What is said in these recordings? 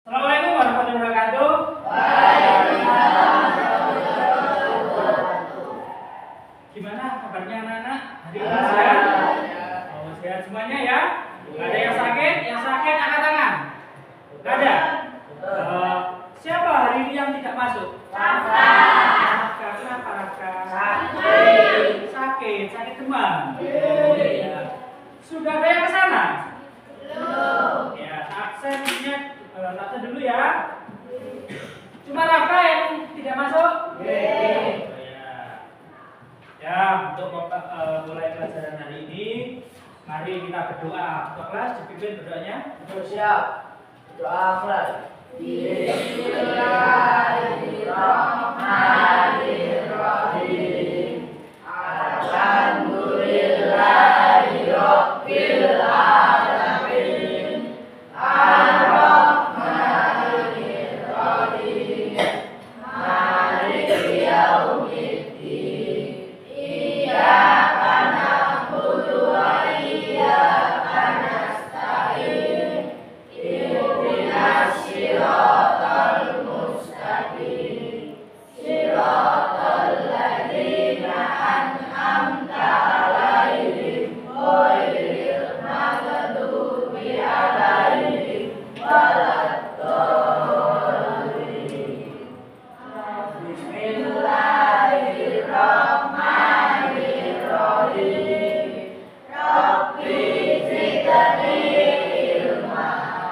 Assalamualaikum warahmatullahi wabarakatuh. Gimana kabarnya anak-anak? Hari ini sehat? Oh, sehat semuanya ya? Gak ada yang sakit? Yang sakit angkat tangan. Gak ada? Siapa hari ini yang tidak masuk? Karena sakit demam. Ya. Sudah ada yang ke sana? Belum. Ya, absennya absen dulu ya. Cuma Raka yang tidak masuk? Ya, untuk mulai pelajaran hari ini, mari kita berdoa. Untuk kelas dipimpin berdoanya. Siap. Doa kelas. Bismillahirrahmanirrahim. Alhamdulillahirabbil alamin. Ar-Rahmanir Rahim. Maliki yaumiddin. Iyyaka na'budu wa iyyaka nasta'in. Ihdinas siratal mustaqim. Siratal ladzina an'amta 'alaihim ghairil maghdubi 'alaihim waladdallin. Bismillahirrahmanirrahim. Rabbi zidni ilma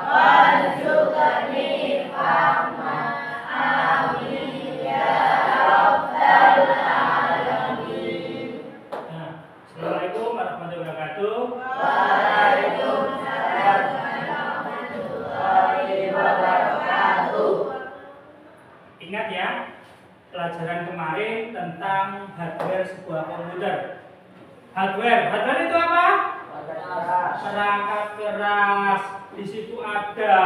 warzuqni fahma. Amin ya rabbal alamin. Nah, Assalamualaikum warahmatullahi wabarakatuh. Waalaikumsalam warahmatullahi wabarakatuh. Ingat ya, pelajaran kemarin tentang hardware sebuah komputer. Hardware itu apa? Perangkat keras. Di situ ada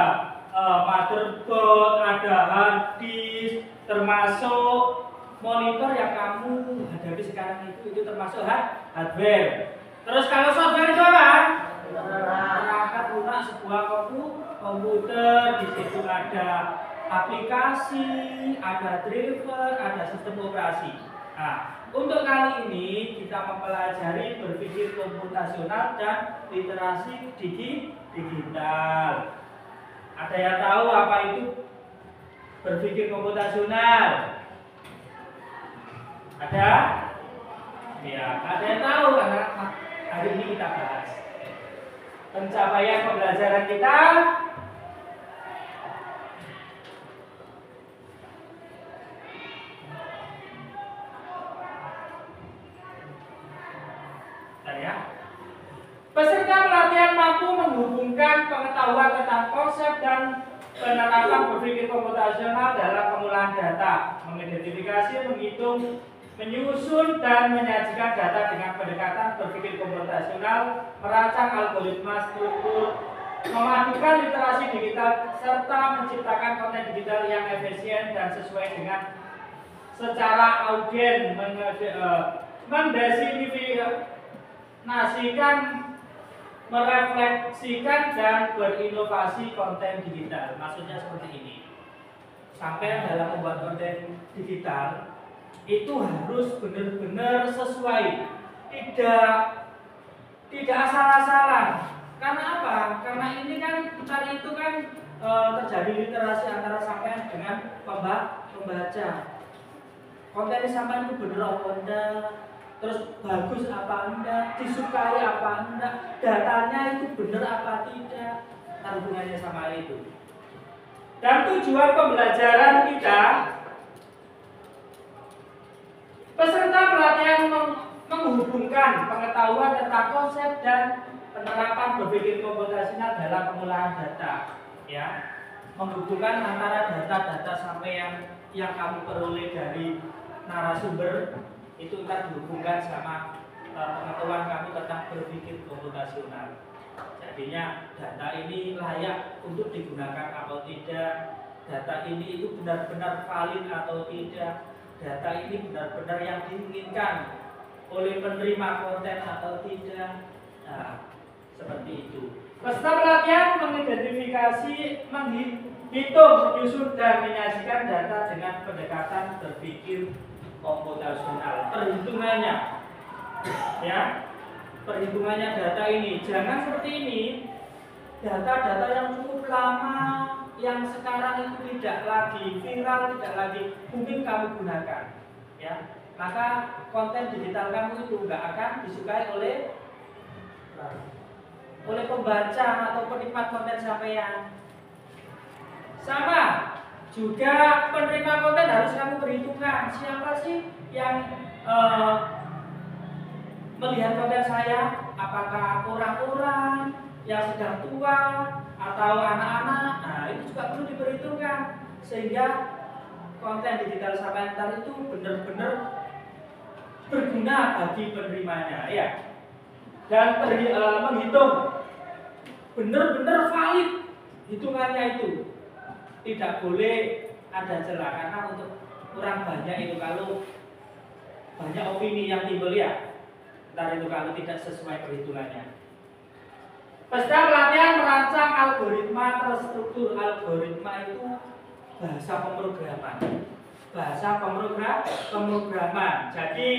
motherboard, ada hard disk, termasuk monitor yang kamu hadapi sekarang itu termasuk hardware. Terus kalau software itu apa? Perangkat lunak sebuah komputer. Di situ ada aplikasi, ada driver, ada sistem operasi. Nah, untuk kali ini kita mempelajari berpikir komputasional dan literasi digital. Ada yang tahu apa itu berpikir komputasional? Ada? Ya, ada yang tahu karena hari ini kita bahas. Pencapaian pembelajaran kita peserta pelatihan mampu menghubungkan pengetahuan tentang konsep dan penerapan berpikir komputasional dalam pengolahan data, mengidentifikasi, menghitung, menyusun, dan menyajikan data dengan pendekatan berpikir komputasional, merancang algoritma struktur, memadukan literasi digital, serta menciptakan konten digital yang efisien dan sesuai dengan secara audien, mendefinisikan, merefleksikan dan berinovasi konten digital. Maksudnya seperti ini. Sampai dalam membuat konten digital itu harus benar-benar sesuai. Tidak asal-asalan. Karena apa? Karena ini kan tadi itu kan terjadi literasi antara sampean dengan pembaca. Konten yang sampean itu benar apa enggak? Terus bagus apa enggak, disukai apa enggak, datanya itu benar apa tidak, hubungannya sama itu. Dan tujuan pembelajaran kita, peserta pelatihan menghubungkan pengetahuan tentang konsep dan penerapan berpikir komputasional dalam pengolahan data, ya, menghubungkan antara data-data sampai yang kamu peroleh dari narasumber itu kita dihubungkan sama pengetahuan kami tentang berpikir komputasional. Jadinya data ini layak untuk digunakan atau tidak, data ini itu benar-benar valid atau tidak, data ini benar-benar yang diinginkan oleh penerima konten atau tidak. Nah, Seperti itu. Peserta pelatihan mengidentifikasi, menghitung, menyusun dan menyajikan data dengan pendekatan berpikir komputasional. Perhitungannya, ya, perhitungannya data ini jangan seperti ini. Data-data yang cukup lama, yang sekarang itu tidak lagi viral, tidak lagi mungkin kamu gunakan, ya. Maka konten digital kamu itu nggak akan disukai oleh pembaca atau penikmat konten sampean. Sama juga penerima konten harus kamu perhitungkan siapa sih yang melihat konten saya, apakah orang-orang yang sedang tua atau anak-anak. Nah, itu juga perlu diperhitungkan sehingga konten digital sampean itu benar-benar berguna bagi penerimanya, ya. Dan menghitung benar-benar valid hitungannya itu. Tidak boleh ada celah karena untuk orang banyak itu kalau banyak opini yang timbul, ya. Ntar itu kalau tidak sesuai perhitungannya. Peserta pelatihan merancang algoritma terstruktur. Algoritma itu bahasa pemrograman. Bahasa pemrograman. Jadi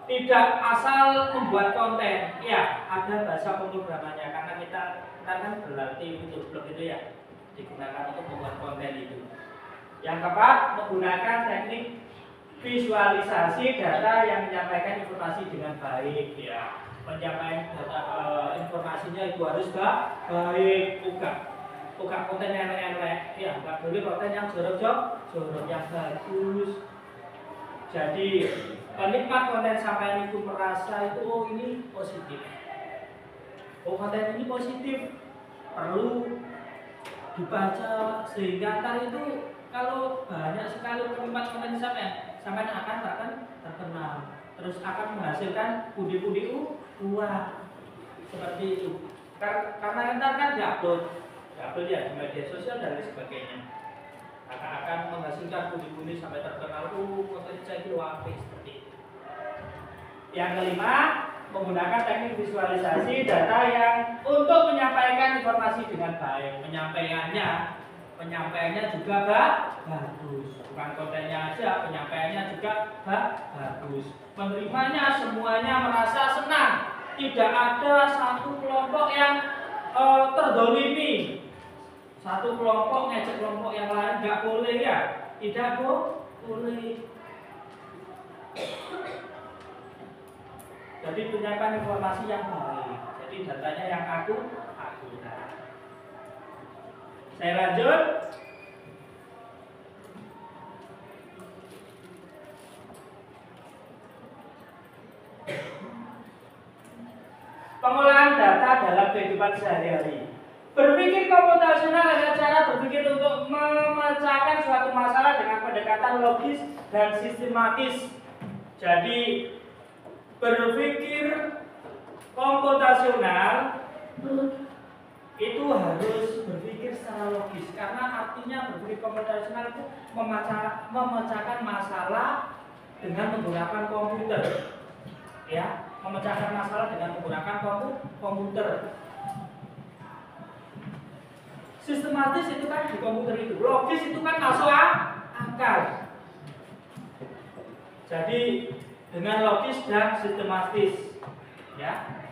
tidak asal membuat konten. Ya, ada bahasa pemrogramannya karena kita kan berlatih untuk blog itu, ya, digunakan untuk membuat konten itu. Yang keempat, menggunakan teknik visualisasi data yang menyampaikan informasi dengan baik, ya. Penyampaian data informasinya itu harus baik, bukan konten yang elek, ya, nggak boleh konten yang jorok, yang bagus. Jadi penikmat konten sampai itu merasa itu ini positif, konten ini positif, perlu dibaca sehingga ntar itu kalau banyak sekali penikmat konten sampai akan terkenal. Terus akan menghasilkan pundi-pundi uang seperti itu. Karena ntar kan diupload ya di media sosial dan lain sebagainya. Akan menghasilkan pundi-pundi sampai terkenal. Konten saya itu apik seperti itu. Yang kelima, menggunakan teknik visualisasi data yang untuk menyampaikan informasi dengan baik. Penyampaiannya juga bagus. Bukan kontennya aja, penyampaiannya juga bagus. Penerimanya semuanya merasa senang. Tidak ada satu kelompok yang terdolimi. Satu kelompok ngejek kelompok yang lain, nggak boleh, ya. Tidak boleh. Jadi penyampaian informasi yang baik. Jadi datanya yang akurat. Saya lanjut. Pengolahan data dalam kehidupan sehari-hari. Berpikir komputasional adalah cara berpikir untuk memecahkan suatu masalah dengan pendekatan logis dan sistematis. Jadi berpikir komputasional itu harus berpikir secara logis, karena artinya berpikir komputasional itu memecahkan masalah dengan menggunakan komputer, ya, memecahkan masalah dengan menggunakan komputer. Sistematis itu kan di komputer itu, logis itu kan masuk akal. Jadi dengan logis dan sistematis, ya.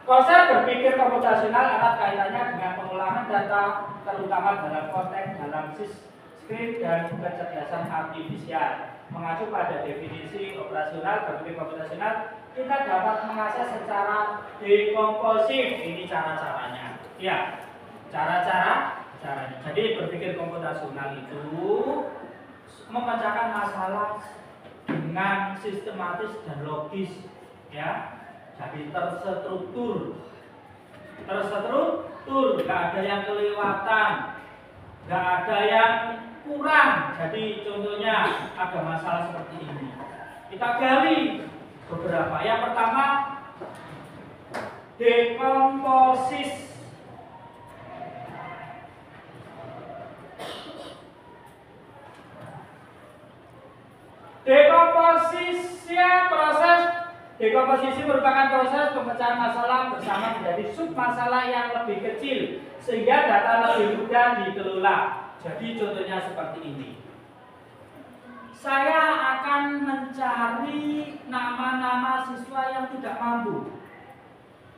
Konsep berpikir komputasional erat kaitannya dengan pengolahan data, terutama dalam konteks dalam script dan kecerdasan artifisial. Mengacu pada definisi operasional berpikir komputasional, kita dapat mengakses secara dekomposif. Ini cara-caranya, ya, caranya. Jadi berpikir komputasional itu memecahkan masalah dengan sistematis dan logis, ya. Jadi terstruktur, nggak ada yang kelewatan, nggak ada yang kurang. Jadi contohnya ada masalah seperti ini, kita gali beberapa. Yang pertama, dekomposis. Dekomposisi proses Dekomposisi merupakan proses pemecahan masalah bersama menjadi sub masalah yang lebih kecil sehingga data lebih mudah dikelola. Jadi contohnya seperti ini. Saya akan mencari nama-nama siswa yang tidak mampu.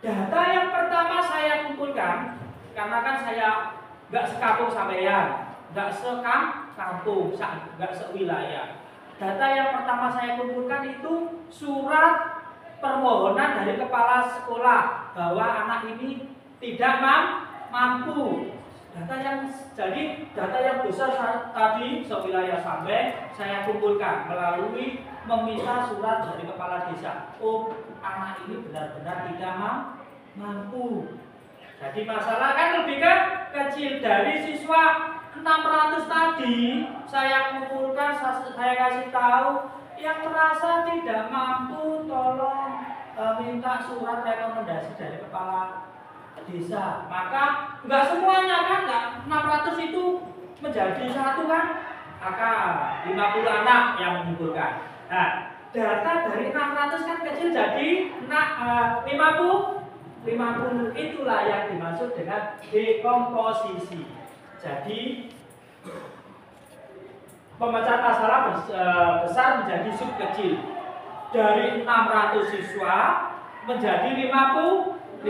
Data yang pertama saya kumpulkan, karena kan saya nggak sekampung sampean, nggak sekampung, nggak sewilayah. Data yang pertama saya kumpulkan itu surat permohonan dari kepala sekolah bahwa anak ini tidak mampu. Data yang besar tadi sewilayah sampai saya kumpulkan melalui meminta surat dari kepala desa. Oh, anak ini benar-benar tidak mampu. Jadi masalah kan lebih kecil dari siswa 600 tadi saya kumpulkan, saya kasih tahu yang merasa tidak mampu tolong minta surat rekomendasi dari kepala desa. Maka nggak semuanya kan, nggak 600 itu menjadi satu kan, maka 50 anak yang mengumpulkan. Nah, data dari 600 kan kecil jadi 50, itulah yang dimaksud dengan dekomposisi. Jadi pemecahan masalah besar menjadi sub kecil. Dari 600 siswa menjadi 50.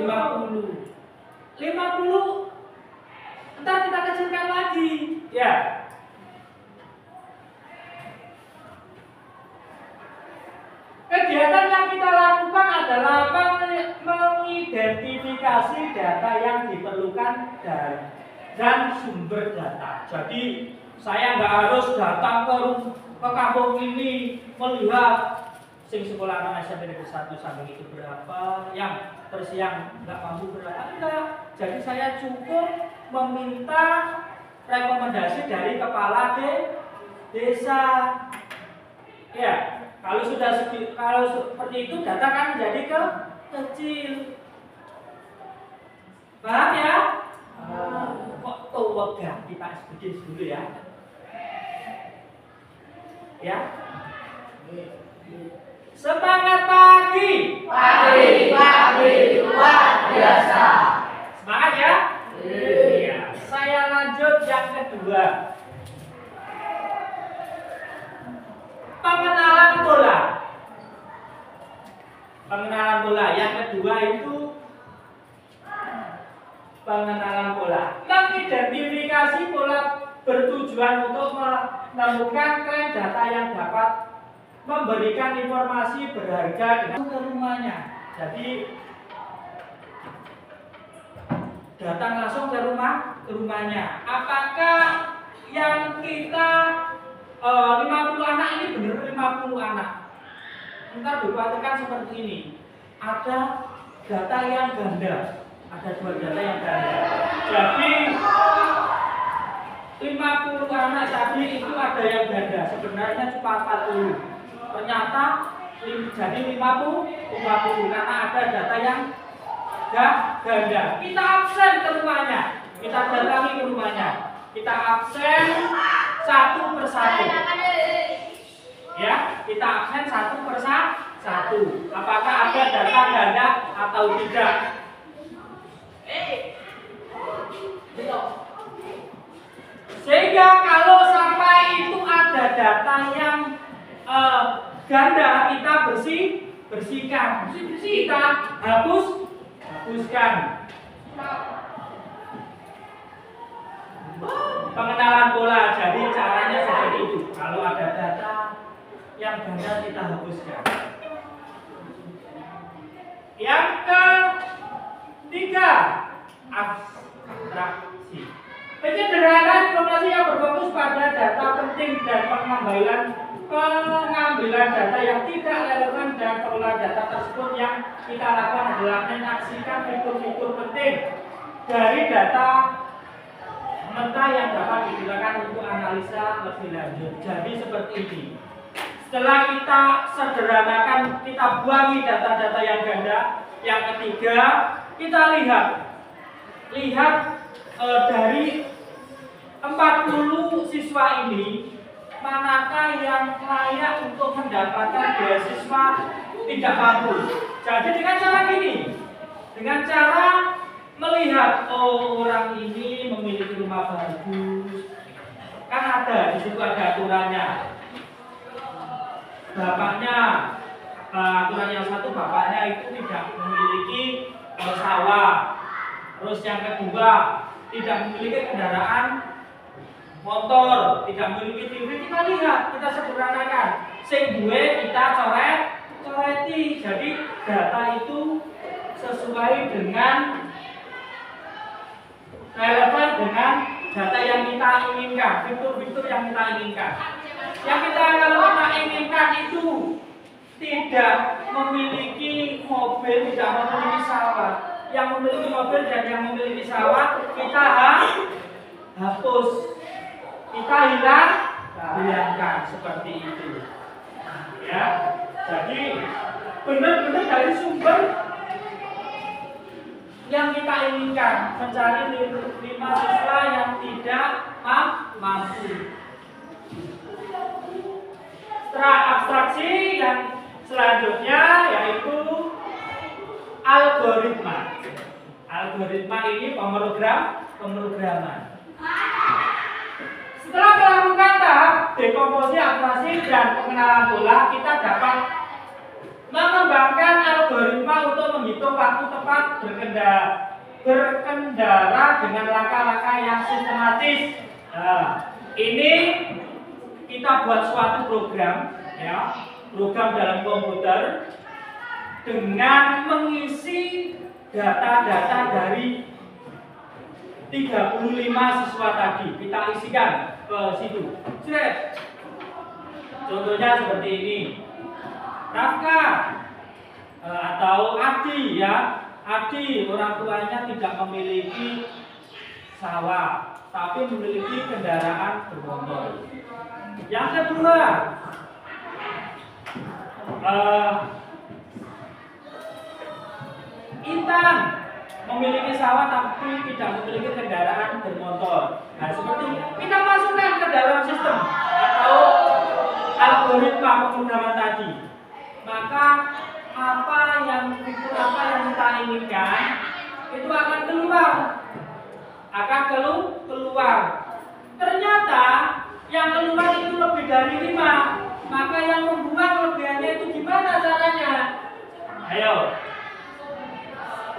Ntar kita kecilkan lagi, ya. Kegiatan yang kita lakukan adalah mengidentifikasi data yang diperlukan dan sumber data. Jadi saya nggak harus datang ke kampung ini melihat sing sekolah anak SMP negeri 1 sampai itu berapa, yang nggak mampu berapa, enggak. Jadi saya cukup meminta rekomendasi dari kepala desa. Ya, kalau seperti itu data kan menjadi kecil. Paham ya? Kok wegah kita sedikit dulu ya. Ya. Semangat pagi. Pagi luar biasa. Semangat ya? Iya. Saya lanjut yang kedua. Pengenalan bola. Pengenalan bola. Yang kedua itu pengenalan bola. Mengidentifikasi bola bertujuan untuk menemukan tren data yang dapat memberikan informasi berharga dengan ke rumahnya. Jadi datang langsung ke rumahnya. Apakah yang kita 50 anak ini benar 50 anak? Ntar dikatakan seperti ini. Ada data yang ganda. Ada 2 data yang ganda. Jadi 50 anak tadi itu ada yang ganda. Sebenarnya cuma 40. Ternyata jadi 50 karena ada data yang ganda. Kita absen ke rumahnya. Kita datangi ke rumahnya. Kita absen satu persatu. Ya, kita absen satu persatu. Apakah ada data ganda atau tidak? Sehingga kalau sampai itu ada data yang ganda, kita bersihkan. Kita hapuskan. Pengenalan bola. Jadi caranya seperti itu. Kalau ada data yang ganda, kita hapuskan. Yang ketiga, abstraksi. Penyederhanaan informasi yang berfokus pada data penting dan pengambilan data yang tidak relevan dan pengelolaan data tersebut yang kita lakukan adalah menyaksikan fitur-fitur penting dari data mentah yang dapat digunakan untuk analisa lebih lanjut. Jadi seperti ini. Setelah kita sederhanakan, kita buangi data-data yang ganda. Yang ketiga, kita lihat dari 40 siswa ini, manakah yang layak untuk mendapatkan beasiswa tidak mampu. Jadi dengan cara gini, dengan cara melihat oh orang ini memiliki rumah bagus, kan ada di situ ada aturannya. Bapaknya aturan yang satu, bapaknya itu tidak memiliki sawah. Terus yang kedua, tidak memiliki kendaraan motor, tidak memiliki TV. Kita lihat, kita sederhanakan. Sing duwe kita coreti. Jadi data itu sesuai dengan relevan dengan data yang kita inginkan, fitur-fitur yang kita inginkan. Kalau kita inginkan itu tidak memiliki mobil, tidak memiliki sawah. Yang memiliki mobil dan yang memiliki sawah kita hapus, kita hilangkan seperti itu. Ya, jadi benar-benar dari sumber yang kita inginkan, mencari 5 siswa yang tidak mampu. Setelah abstraksi yang selanjutnya yaitu algoritma. Algoritma ini pemrograman. Setelah melakukan tahap dekomposisi, abstraksi, dan pengenalan pola, kita dapat mengembangkan algoritma untuk menghitung waktu tepat berkendara dengan langkah-langkah yang sistematis. Nah, ini kita buat suatu program, ya, program dalam komputer dengan mengisi data-data dari 35 siswa tadi. Kita isikan ke situ. Contohnya seperti ini. Rafka atau Adi, ya. Adi orang tuanya tidak memiliki sawah, tapi memiliki kendaraan bermotor. Yang kedua, Intan memiliki sawah tapi tidak memiliki kendaraan bermotor. Nah, seperti kita masukkan ke dalam sistem atau algoritma pemrograman tadi. Maka apa yang kita inginkan itu akan keluar. Ternyata yang keluar itu lebih dari 5. Maka yang membuang kelebihannya itu gimana caranya? Ayo.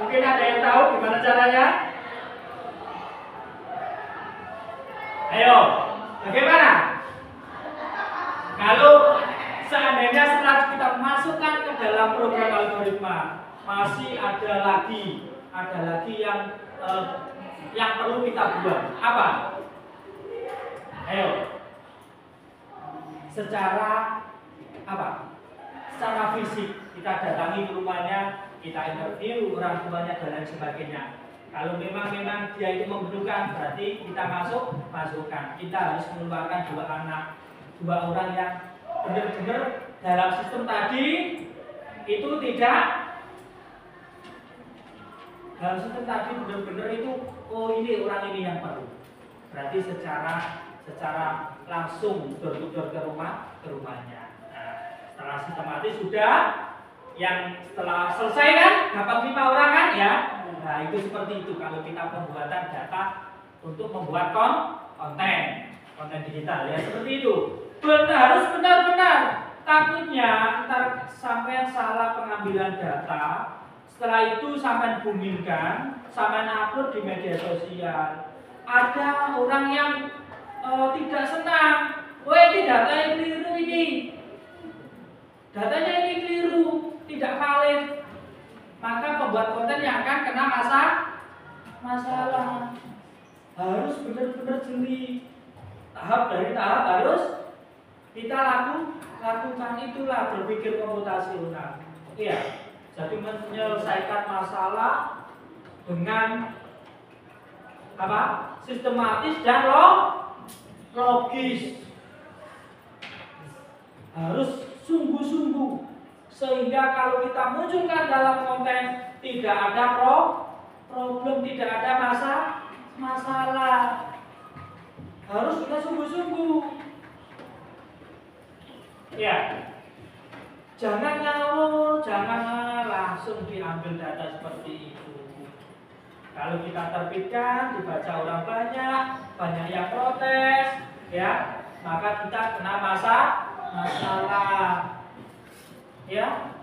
Mungkin ada yang tahu gimana caranya? Ayo. Bagaimana? Kalau seandainya setelah kita masukkan ke dalam program algoritma masih ada lagi yang perlu kita buat. Apa? Ayo. Secara fisik kita datangi ke rumahnya, kita interview orang tuanya dan lain sebagainya. Kalau memang dia itu membutuhkan, berarti kita masukkan. Kita harus mengeluarkan 2 orang yang benar-benar dalam sistem tadi itu tidak. Dalam sistem tadi benar-benar itu, oh ini orang ini yang perlu. Berarti secara langsung door-to-door ke rumahnya. Nah, setelah sistematis sudah, yang setelah selesai kan dapat 5 orang kan ya. Nah, itu seperti itu kalau kita pembuatan data untuk membuat konten digital ya, seperti itu. Harus benar-benar, takutnya ntar sampai salah pengambilan data, setelah itu sampai bungingkan, sampai upload di media sosial. Ada orang yang tidak senang, ini datanya keliru ini. Datanya ini keliru, tidak valid. Maka pembuat konten yang akan kena masalah. Harus benar-benar jeli. Tahap dari tahap harus kita lakukan, itulah berpikir komputasional. Iya. Jadi menyelesaikan masalah dengan sistematis dan logis. Harus sungguh-sungguh sehingga kalau kita munculkan dalam konten tidak ada problem, tidak ada masalah. Harus kita sungguh-sungguh. Ya. Jangan ngawur, jangan langsung diambil data seperti itu. Kalau kita terbitkan, dibaca orang banyak yang protes, ya, maka kita kena masalah, ya.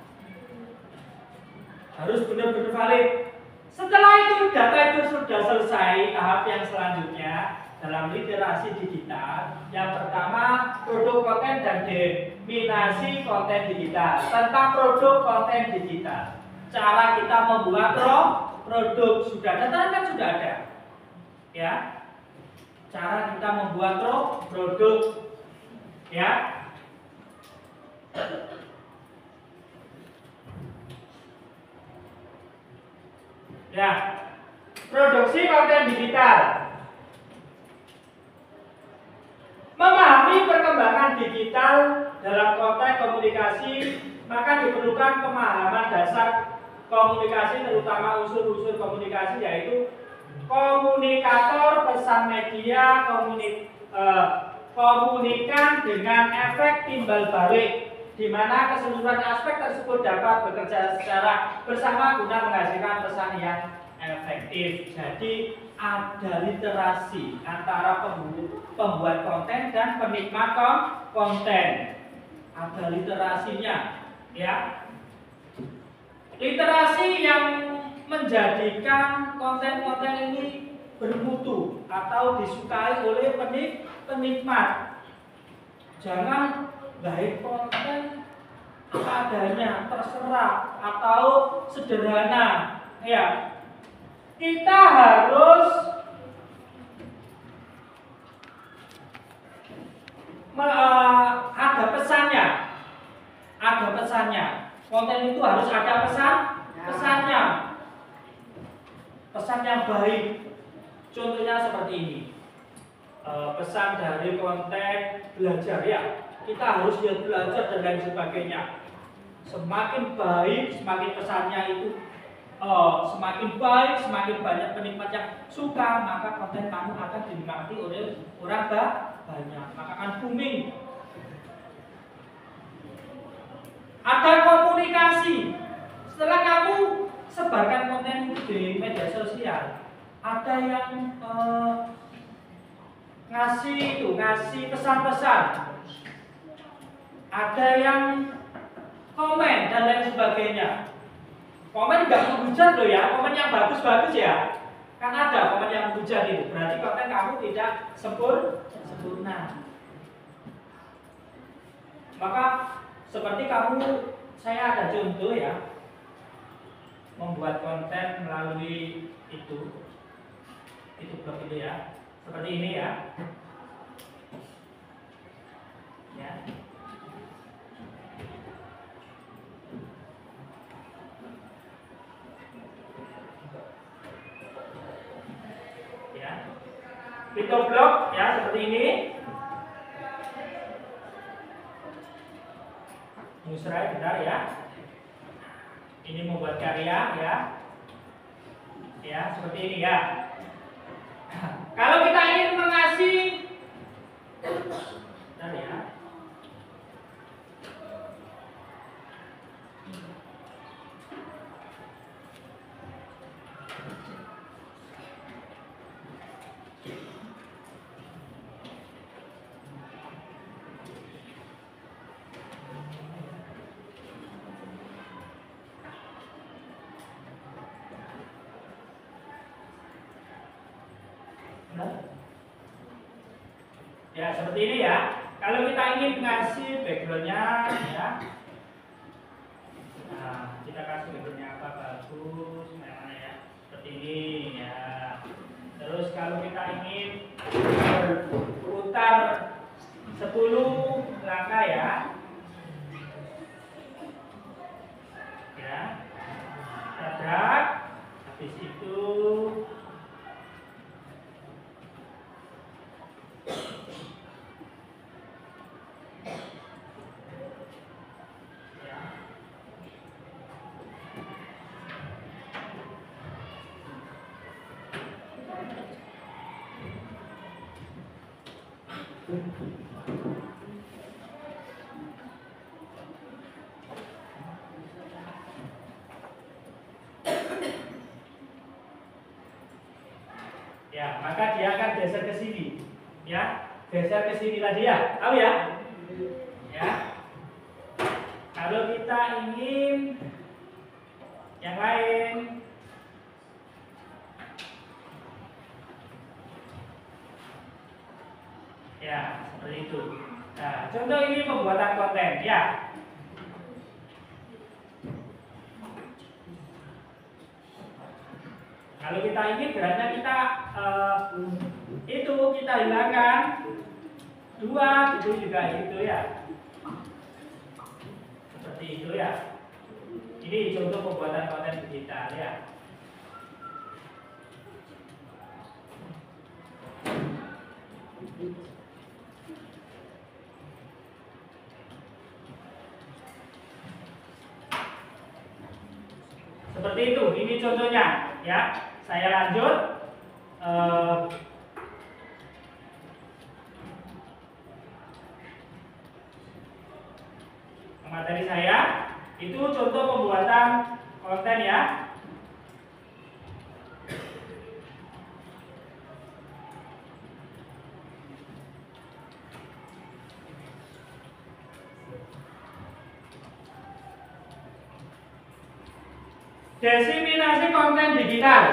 Harus benar-benar valid. Setelah itu data itu sudah selesai, tahap yang selanjutnya dalam literasi digital, yang pertama produk konten dan dominasi konten digital. Tentang produk konten digital, cara kita membuat produk sudah ada, kan sudah ada, ya. Cara kita membuat produk, ya. Ya, produksi konten digital. Memahami perkembangan digital dalam konteks komunikasi, maka diperlukan pemahaman dasar komunikasi, terutama unsur-unsur komunikasi, yaitu komunikator, pesan media, komunikan dengan efek timbal balik, di mana keseluruhan aspek tersebut dapat bekerja secara bersama guna menghasilkan pesan yang efektif. Jadi ada literasi antara pembuat konten dan penikmat konten. Ada literasinya, ya. Literasi yang menjadikan konten-konten ini bermutu atau disukai oleh penikmat. Jangan baik konten apa adanya, terserah atau sederhana, ya. Kita harus ada pesannya. Konten itu harus ada pesannya, pesan yang baik. Contohnya seperti ini, pesan dari konten belajar, ya. Kita harus belajar dan lain sebagainya. Semakin baik, semakin pesannya itu semakin baik, semakin banyak penikmat yang suka, maka konten kamu akan dinikmati oleh orang banyak, maka akan booming. Ada komunikasi. Setelah kamu sebarkan konten di media sosial, ada yang ngasih pesan-pesan, ada yang komen dan lain sebagainya. Komen nggak menghujat loh, ya, komen yang bagus-bagus, ya. Kan ada komen yang menghujat itu, berarti konten kamu tidak sempurna. Maka seperti saya ada contoh, ya, membuat konten melalui itu blog itu, ya, seperti ini, ya. Ya. Videoblog, ya, seperti ini. Musrai benar, ya. Ini membuat karya, ya. Ya, seperti ini, ya. Kalau kita ingin mengasih, benar, ya. Ya, seperti ini, ya. Kalau kita ingin ngasih backgroundnya, ya, nah, kita kasih backgroundnya apa, bagus, mana, ya, seperti ini, ya. Terus kalau kita ingin berputar 10 langkah, ya, ya, tabrak, habis itu Ya, maka dia akan geser ke sini. Ya, geser ke sini lah dia. Tahu ya? Ya. Kalau kita ingin yang lain, ya, seperti itu. Nah, contoh ini pembuatan konten, ya. Kalau kita ingin beratnya kita itu kita hilangkan 2 gitu juga gitu ya. Seperti itu ya. Ini contoh pembuatan konten digital ya. Seperti itu, ini contohnya ya. Saya lanjut. Materi saya itu contoh pembuatan konten ya. Diseminasi konten digital.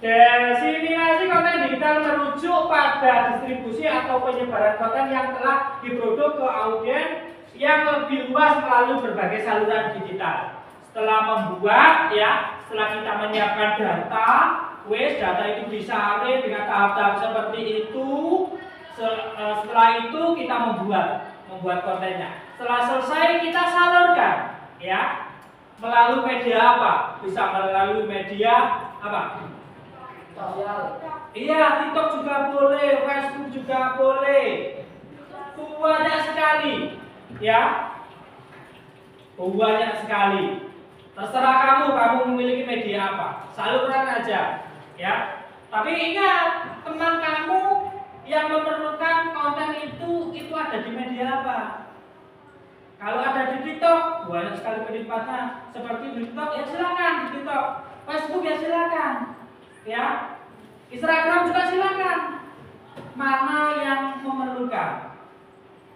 Diseminasi konten digital merujuk pada distribusi atau penyebaran konten yang telah diproduk ke audiens yang lebih luas melalui berbagai saluran digital. Setelah membuat ya, setelah kita menyiapkan data, data itu disaring dengan tahap-tahap seperti itu. Setelah itu kita membuat kontennya. Setelah selesai kita salurkan ya. Melalui media apa? Bisa melalui media apa? Sosial. Iya, TikTok juga boleh, Facebook juga boleh. Banyak sekali, ya. Banyak sekali. Terserah kamu memiliki media apa. Salurkan aja, ya. Tapi ingat, teman kamu yang memerlukan konten itu ada di media apa? Kalau ada di TikTok, banyak sekali penikmatnya. Seperti di TikTok, ya silakan di TikTok. Facebook ya silakan. Ya. Instagram juga silakan. Mana yang memerlukan?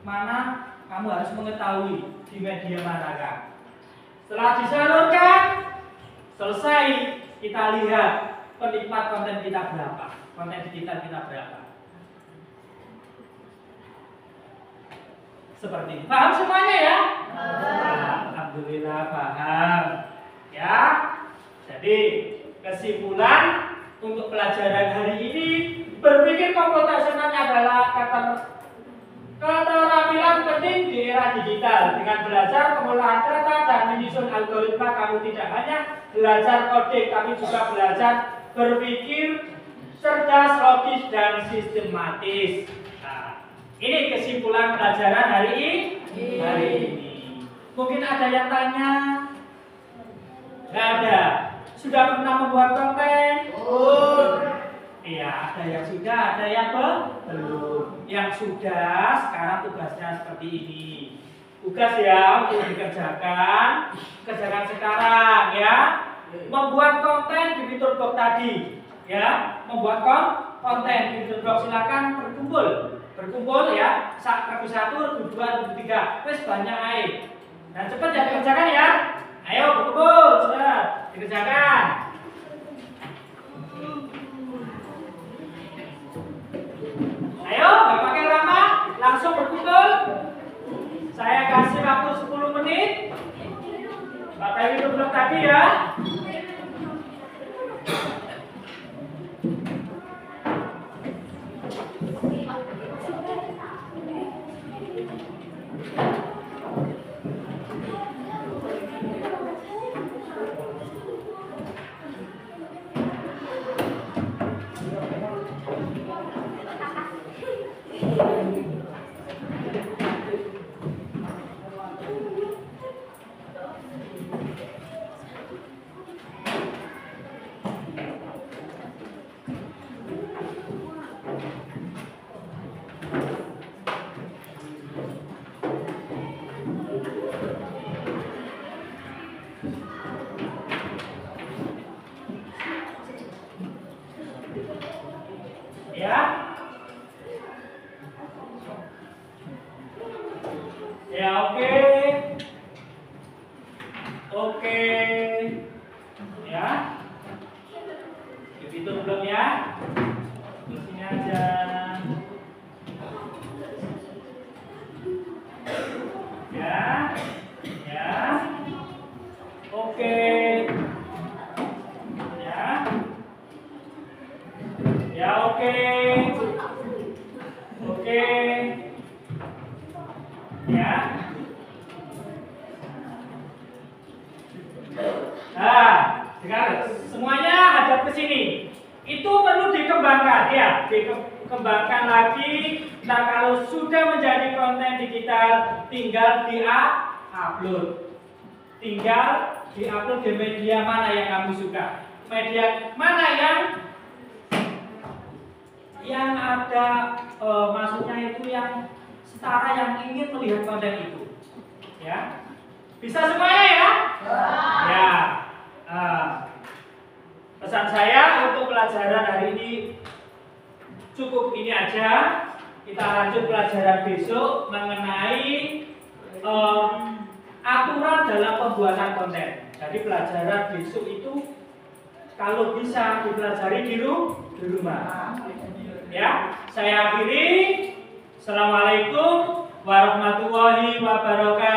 Mana kamu harus mengetahui di media manakah. Setelah disalurkan, selesai, kita lihat penikmat konten kita berapa. Konten digital kita berapa. Seperti ini. Paham semuanya ya? Alhamdulillah paham. Ya. Jadi kesimpulan untuk pelajaran hari ini, berpikir komputasional adalah keterampilan penting di era digital. Dengan belajar pengolahan data dan menyusun algoritma, kamu tidak hanya belajar coding, tapi juga belajar berpikir cerdas, logis, dan sistematis. Ini kesimpulan pelajaran hari ini. Mungkin ada yang tanya? Nggak ada. Sudah pernah membuat konten? Iya, ada yang sudah, ada yang belum. Yang sudah, sekarang tugasnya seperti ini. Tugas ya untuk dikerjakan. Kerjakan sekarang ya. Membuat konten di fitur box tadi. Ya, membuat konten di fitur box, silakan berkumpul ya, regu 1, regu 2, regu 3, wes banyak air. Dan cepat ya dikerjakan ya. Ayo berkumpul, sudah dikerjakan. Ayo, nggak pakai lama, langsung berkumpul. Saya kasih waktu 10 menit. Pakai fitur box tadi ya. Oke. Ya. Dihitung belum ya? Di sini aja. Ya. Ya. Oke. Ya. Ya, oke. Oke. Ya. Nah, sekarang semuanya hadap ke sini. Itu perlu dikembangkan ya, dikembangkan lagi. Nah, kalau sudah menjadi konten digital, tinggal di-upload. Tinggal di-upload di media mana yang kamu suka. Media mana yang ada maksudnya itu yang setara yang ingin melihat konten itu. Ya. Bisa semuanya ya? Ya. Pesan saya untuk pelajaran hari ini cukup ini aja. Kita lanjut pelajaran besok mengenai aturan dalam pembuatan konten. Jadi pelajaran besok itu kalau bisa dipelajari di rumah. Ya, saya akhiri. Assalamualaikum warahmatullahi wabarakatuh.